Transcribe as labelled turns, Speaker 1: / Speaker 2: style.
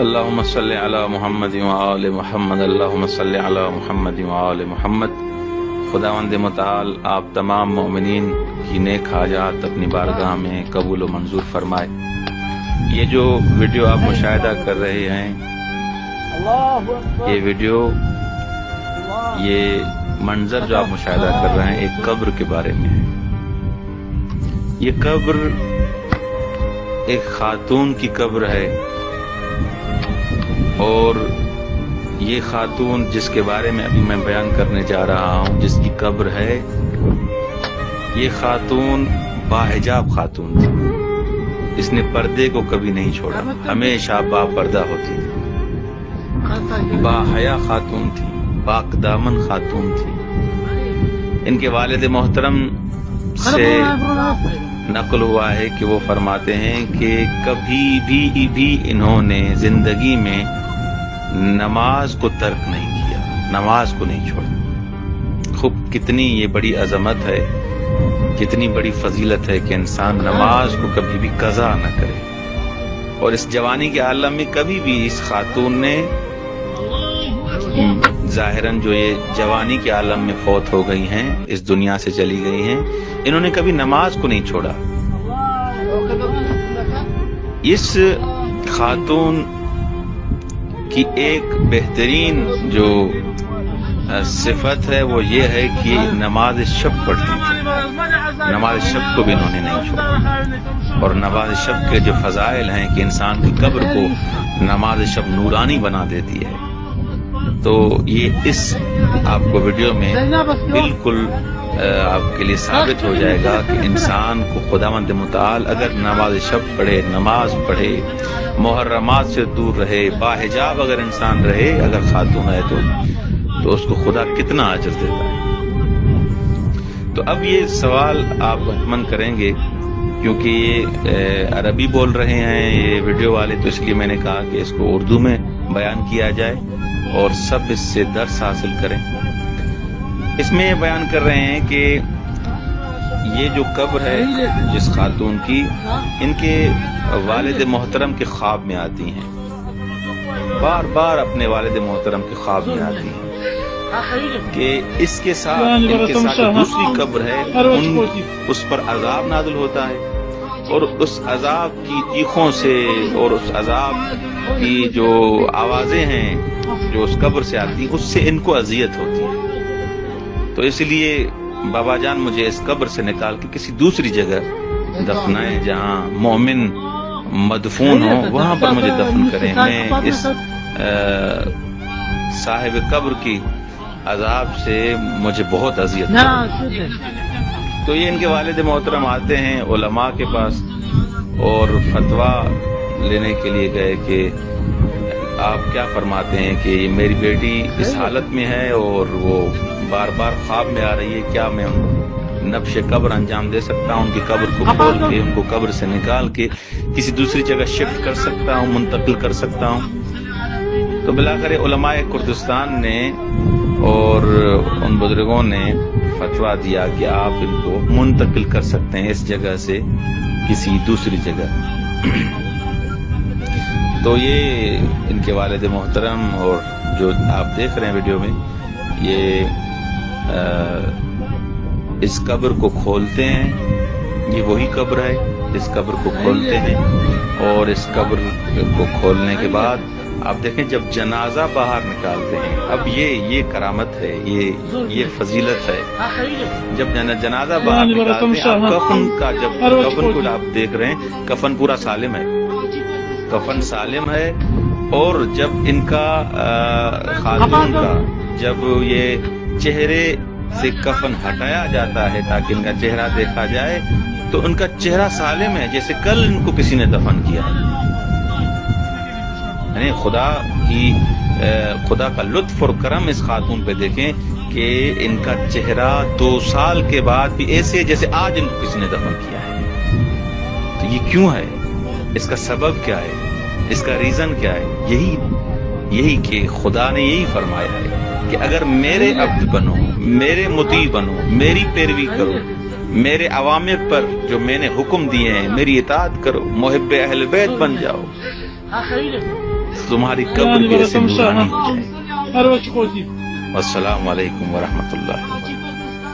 Speaker 1: اللہم صلی علی محمد و آل محمد، اللہم صلی علی محمد و آل محمد۔ خداوند متعال آپ تمام مومنین کی نیک حاجات اپنی بارگاہ میں قبول و منظور فرمائے۔ یہ جو ویڈیو آپ مشاہدہ کر رہے ہیں، یہ ویڈیو، یہ منظر جو آپ مشاہدہ کر رہے ہیں ایک قبر کے بارے میں ہے۔ یہ قبر ایک خاتون کی قبر ہے، اور یہ خاتون جس کے بارے میں ابھی میں بیان کرنے جا رہا ہوں، جس کی قبر ہے، یہ خاتون باحجاب خاتون تھی۔ اس نے پردے کو کبھی نہیں چھوڑا، ہمیشہ با پردہ ہوتی تھی، باحیا خاتون تھی، پاک دامن خاتون تھی۔ ان کے والد محترم سے نقل ہوا ہے کہ وہ فرماتے ہیں کہ کبھی بھی انہوں نے زندگی میں نماز کو ترک نہیں کیا، نماز کو نہیں چھوڑا۔ خوب کتنی یہ بڑی عظمت ہے، کتنی بڑی فضیلت ہے کہ انسان نماز کو کبھی بھی قضا نہ کرے۔ اور اس جوانی کے عالم میں کبھی بھی اس خاتون نے ظاہراً جو یہ جوانی کے عالم میں فوت ہو گئی ہیں، اس دنیا سے چلی گئی ہیں، انہوں نے کبھی نماز کو نہیں چھوڑا۔ اس خاتون کی ایک بہترین جو صفت ہے وہ یہ ہے کہ نماز شب پڑھتی تھی، نماز شب کو بھی انہوں نے نہیں چھوڑا۔ اور نماز شب کے جو فضائل ہیں کہ انسان کی قبر کو نماز شب نورانی بنا دیتی ہے، تو یہ اس آپ کو ویڈیو میں بالکل آپ کے لیے ثابت ہو جائے گا کہ انسان کو خداوند متعال اگر نماز شب پڑھے، نماز پڑھے، محرمات سے دور رہے، باحجاب اگر انسان رہے، اگر خاتون ہے تو اس کو خدا کتنا اجر دیتا ہے۔ تو اب یہ سوال آپ من کریں گے، کیونکہ یہ عربی بول رہے ہیں یہ ویڈیو والے، تو اس لیے میں نے کہا کہ اس کو اردو میں بیان کیا جائے اور سب اس سے درس حاصل کریں۔ اس میں یہ بیان کر رہے ہیں کہ یہ جو قبر ہے جس خاتون کی، ان کے والد محترم کے خواب میں آتی ہیں، بار بار اپنے والد محترم کے خواب میں آتی ہیں کہ اس کے ساتھ ان کے ساتھ جو دوسری قبر ہے اس پر عذاب نازل ہوتا ہے، اور اس عذاب کی چیخوں سے اور اس عذاب کی جو آوازیں ہیں جو اس قبر سے آتی ہیں، اس سے ان کو اذیت ہوتی ہے۔ تو اس لیے بابا جان مجھے اس قبر سے نکال کے کسی دوسری جگہ دفنائیں جہاں مومن مدفون ہو، وہاں پر مجھے دفن کریں، میں اس صاحب قبر کی عذاب سے مجھے بہت اذیت ہوتی ہے۔ تو یہ ان کے والد محترم آتے ہیں علماء کے پاس اور فتویٰ لینے کے لیے گئے کہ آپ کیا فرماتے ہیں کہ یہ میری بیٹی اس حالت میں ہے اور وہ بار بار خواب میں آ رہی ہے، کیا میں نبش قبر انجام دے سکتا ہوں؟ ان کی قبر کو کھول کے ان کو قبر سے نکال کے کسی دوسری جگہ شفٹ کر سکتا ہوں، منتقل کر سکتا ہوں؟ تو بلاخر علماء کردستان نے اور ان بزرگوں نے فتویٰ دیا کہ آپ ان کو منتقل کر سکتے ہیں اس جگہ سے کسی دوسری جگہ۔ تو یہ ان کے والد محترم اور جو آپ دیکھ رہے ہیں ویڈیو میں، یہ اس قبر کو کھولتے ہیں، یہ وہی قبر ہے، اس قبر کو کھولتے ہیں، اور اس قبر کو کھولنے کے بعد آپ دیکھیں جب جنازہ باہر نکالتے ہیں، اب یہ کرامت ہے، یہ فضیلت ہے۔ جب جنازہ باہر نکالتے ہیں، کفن کا جب کفن کو آپ دیکھ رہے ہیں، کفن پورا سالم ہے، کفن سالم ہے، اور جب ان کا خاتون کا جب یہ چہرے سے کفن ہٹایا جاتا ہے تاکہ ان کا چہرہ دیکھا جائے، تو ان کا چہرہ سالم ہے، جیسے کل ان کو کسی نے دفن کیا ہے۔ یعنی خدا کا لطف اور کرم اس خاتون پہ دیکھیں کہ ان کا چہرہ 2 سال کے بعد بھی ایسے جیسے آج ان کو کسی نے دفن کیا ہے۔ تو یہ کیوں ہے؟ اس کا سبب کیا ہے؟ اس کا ریزن کیا ہے؟ یہی کہ خدا نے یہی فرمایا ہے کہ اگر میرے عبد بنو، میرے مطیع بنو، میری پیروی کرو، میرے اوامر پر جو میں نے حکم دیے ہیں میری اطاعت کرو، محب اہل بیت بن جاؤ، تمہاری قبر بھی ایسی نورانی ہو جائے.
Speaker 2: هر وقت خوشی.
Speaker 1: والسلام علیکم ورحمۃ اللہ وبرکاتہ.